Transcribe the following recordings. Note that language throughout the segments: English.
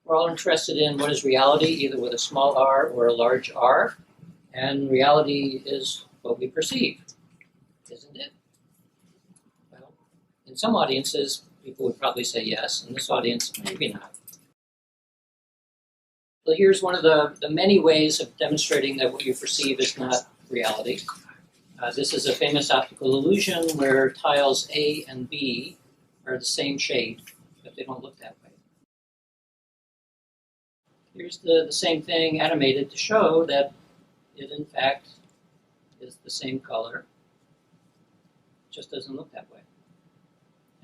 We're all interested in what is reality, either with a small r or a large R. And reality is what we perceive, isn't it? Well, in some audiences, people would probably say yes. In this audience, maybe not. Well, here's one of the many ways of demonstrating that what you perceive is not reality. This is a famous optical illusion where tiles A and B are the same shade, but they don't look that way. Here's the same thing animated to show that it, in fact, is the same color. It just doesn't look that way.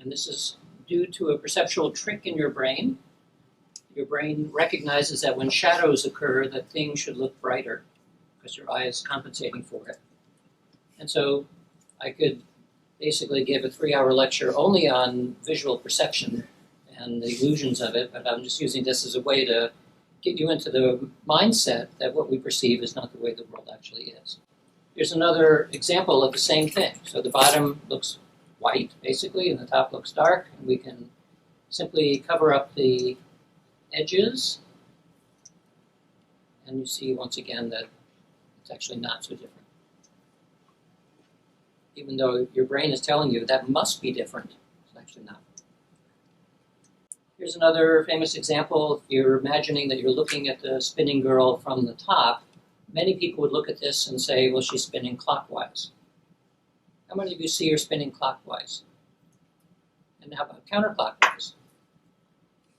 And this is due to a perceptual trick in your brain. Your brain recognizes that when shadows occur, that things should look brighter because your eye is compensating for it. And so I could basically give a 3-hour lecture only on visual perception and the illusions of it, but I'm just using this as a way to get you into the mindset that what we perceive is not the way the world actually is. Here's another example of the same thing. So the bottom looks white, basically, and the top looks dark, and we can simply cover up the edges, and you see once again that it's actually not so different. Even though your brain is telling you that must be different, it's actually not. Here's another famous example. If you're imagining that you're looking at the spinning girl from the top, many people would look at this and say, well, she's spinning clockwise. How many of you see her spinning clockwise? And how about counterclockwise?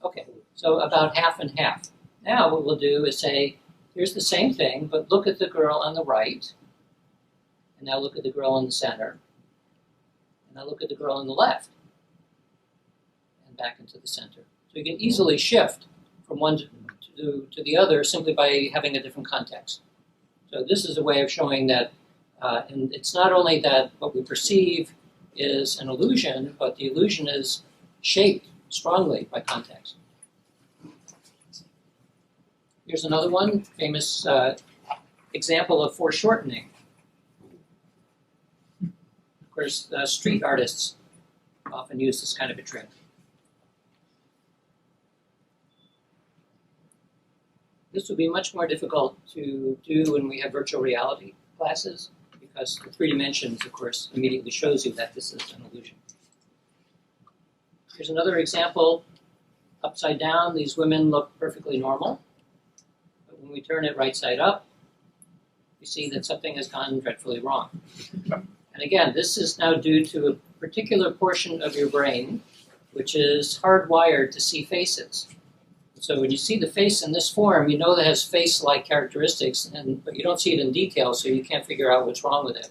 Okay, so about half and half. Now what we'll do is say, here's the same thing, but look at the girl on the right, and now look at the girl in the center, and now look at the girl on the left, and back into the center. So you can easily shift from one to the other simply by having a different context. So this is a way of showing that, and it's not only that what we perceive is an illusion, but the illusion is shaped strongly by context. Here's another one, famous example of foreshortening. Of course, street artists often use this kind of a trick. This would be much more difficult to do when we have virtual reality classes, because the 3 dimensions, of course, immediately shows you that this is an illusion. Here's another example. Upside down, these women look perfectly normal. But when we turn it right side up, we see that something has gone dreadfully wrong. And again, this is now due to a particular portion of your brain, which is hardwired to see faces. So when you see the face in this form, you know that it has face-like characteristics, but you don't see it in detail, so you can't figure out what's wrong with it.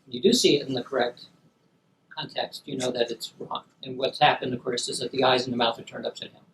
When you do see it in the correct context, you know that it's wrong. And what's happened, of course, is that the eyes and the mouth are turned upside down.